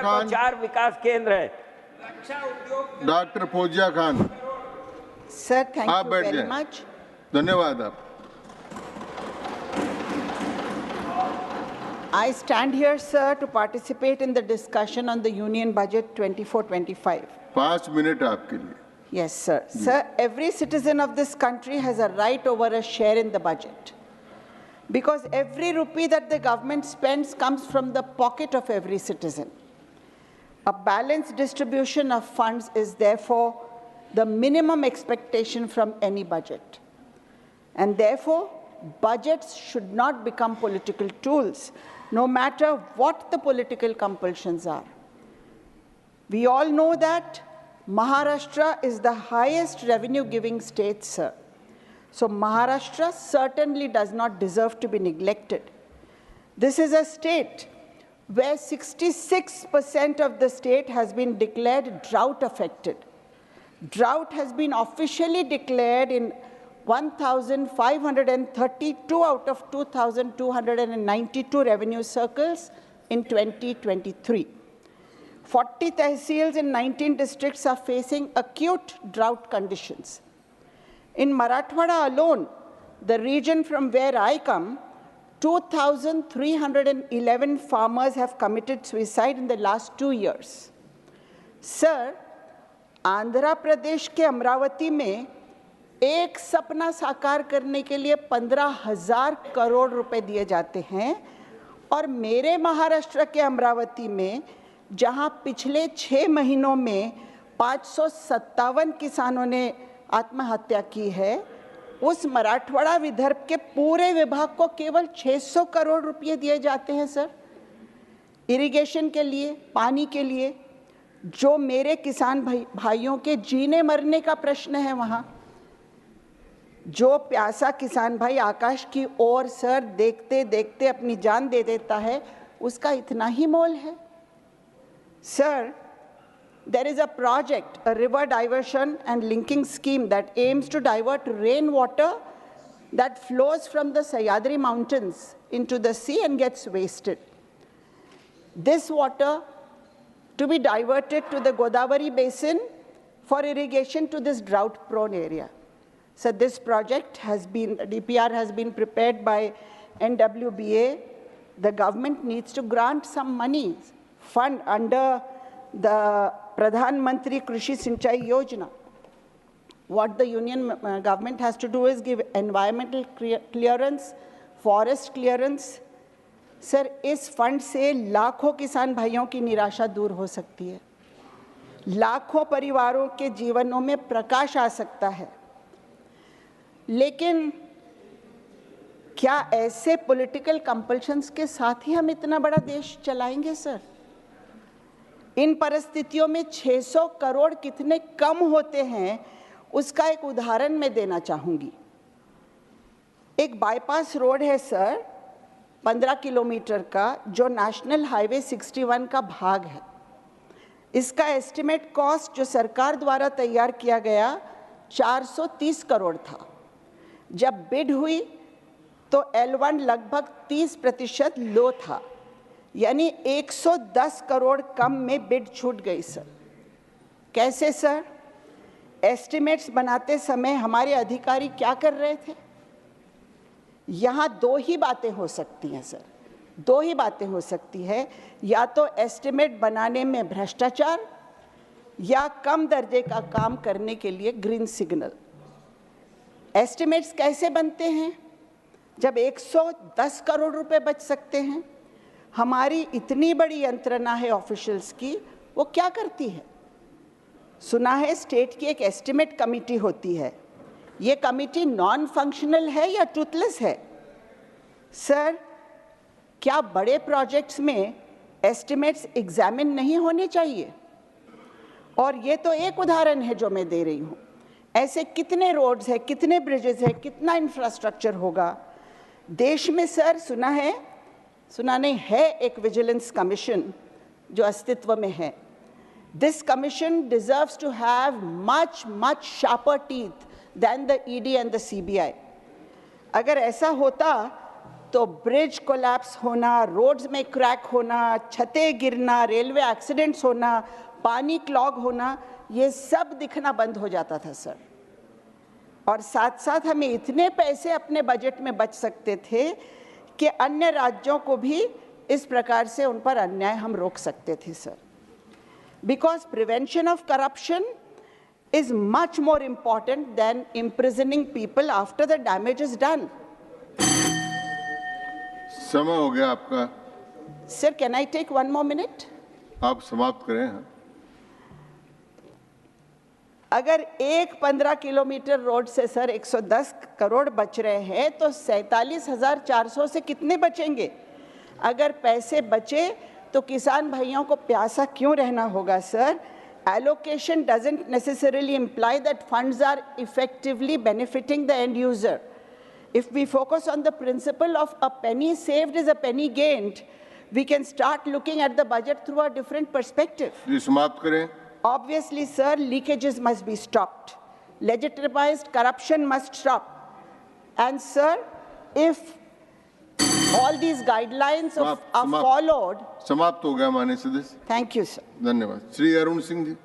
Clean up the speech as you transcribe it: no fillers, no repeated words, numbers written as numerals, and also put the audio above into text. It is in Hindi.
तो 4 विकास केंद्र है। Doctor Fauzia Khan, Sir, thank आप you बैठ very जाएं। much. धन्यवाद आप। I stand here, sir, to participate in the discussion on the Union Budget 24-25. 5 minute आपके लिए। Yes, sir. Sir, every citizen of this country has a right over a share in the budget. Because every rupee that the government spends comes from the pocket of every citizen. A balanced distribution of funds is therefore the minimum expectation from any budget. And therefore, budgets should not become political tools, no matter what the political compulsions are. We all know that Maharashtra is the highest revenue-giving state, sir. So Maharashtra certainly does not deserve to be neglected. This is a state where 66% of the state has been declared drought-affected. Drought has been officially declared in 1,532 out of 2,292 revenue circles in 2023. 40 tehsils in 19 districts are facing acute drought conditions. In Marathwada alone, the region from where I come, 2,311 farmers have committed suicide in the last 2 years. Sir, Andhra Pradesh के अमरावती में एक सपना साकार करने के लिए 15,000 करोड़ रुपए दिए जाते हैं और मेरे महाराष्ट्र के अमरावती में जहां पिछले 6 महीनों में 557 किसानों ने आत्महत्या की है, उस मराठवाड़ा विदर्भ के पूरे विभाग को केवल 600 करोड़ रुपए दिए जाते हैं सर, इरिगेशन के लिए, पानी के लिए, जो मेरे किसान भाइयों के जीने मरने का प्रश्न है। वहाँ जो प्यासा किसान भाई आकाश की ओर सर देखते देखते अपनी जान दे देता है, उसका इतना ही मोल है। Sir, there is a project, a river diversion and linking scheme that aims to divert rainwater that flows from the Sahyadri Mountains into the sea and gets wasted. This water to be diverted to the Godavari basin for irrigation to this drought-prone area. So this project has been, DPR has been prepared by NWBA. The government needs to grant some money, fund under the Pradhan Mantri Krishi Sinchai Yojana. What the union government has to do is give environmental clearance, forest clearance. Sir, इस फंड से लाखों किसान भाइयों की निराशा दूर हो सकती है, लाखों परिवारों के जीवनों में प्रकाश आ सकता है। लेकिन क्या ऐसे पॉलिटिकल कंपल्शंस के साथ ही हम इतना बड़ा देश चलाएंगे सर? इन परिस्थितियों में 600 करोड़ कितने कम होते हैं, उसका एक उदाहरण मैं देना चाहूँगी। एक बाईपास रोड है सर, 15 किलोमीटर का, जो नेशनल हाईवे 61 का भाग है। इसका एस्टिमेट कॉस्ट जो सरकार द्वारा तैयार किया गया 430 करोड़ था। जब बिड हुई तो L1 लगभग 30% लो था, यानी 110 करोड़ कम में बिड छूट गई सर। कैसे सर? एस्टिमेट्स बनाते समय हमारे अधिकारी क्या कर रहे थे? यहाँ 2 ही बातें हो सकती हैं सर, 2 ही बातें हो सकती है, या तो एस्टिमेट बनाने में भ्रष्टाचार या कम दर्जे का काम करने के लिए ग्रीन सिग्नल। एस्टिमेट्स कैसे बनते हैं जब 110 करोड़ रुपए बच सकते हैं? हमारी इतनी बड़ी यंत्रणा है ऑफिशियल्स की, वो क्या करती है? सुना है स्टेट की एक एस्टिमेट कमेटी होती है। ये कमेटी नॉन फंक्शनल है या टूथलेस है? सर, क्या बड़े प्रोजेक्ट्स में एस्टिमेट्स एग्जामिन नहीं होने चाहिए? और ये तो एक उदाहरण है जो मैं दे रही हूँ। ऐसे कितने रोड्स हैं, कितने ब्रिजेस हैं, कितना इंफ्रास्ट्रक्चर होगा देश में सर? सुना नहीं है एक विजिलेंस कमीशन जो अस्तित्व में है। This commission deserves to have much sharper teeth than the ED and the CBI. अगर ऐसा होता तो ब्रिज कोलैप्स होना, रोड्स में क्रैक होना, छतें गिरना, रेलवे एक्सीडेंट्स होना, पानी क्लॉग होना, ये सब दिखना बंद हो जाता था सर। और साथ साथ हमें इतने पैसे अपने बजट में बच सकते थे कि अन्य राज्यों को भी इस प्रकार से उन पर अन्याय हम रोक सकते थे sir. Because prevention of corruption is much more important than imprisoning people after the damage is done. समय हो गया आपका, Sir, can I take one more minute? आप समाप्त करें। हाँ। अगर एक 15 किलोमीटर रोड से सर 110 करोड़ बच रहे हैं तो 47,400 से कितने बचेंगे? अगर पैसे बचे तो किसान भाइयों को प्यासा क्यों रहना होगा sir? Allocation doesn't necessarily imply that funds are effectively benefiting the end user. If we focus on the principle of a penny saved is a penny gained, we can start looking at the budget through a different perspective. जी समाप्त करें। Obviously, sir, leakages must be stopped. Legitimized corruption must stop. And sir, if all these guidelines are followed. समाप्त हो गया माननीय सदस्य। Thank you, sir. धन्यवाद। श्री अरुण सिंह जी।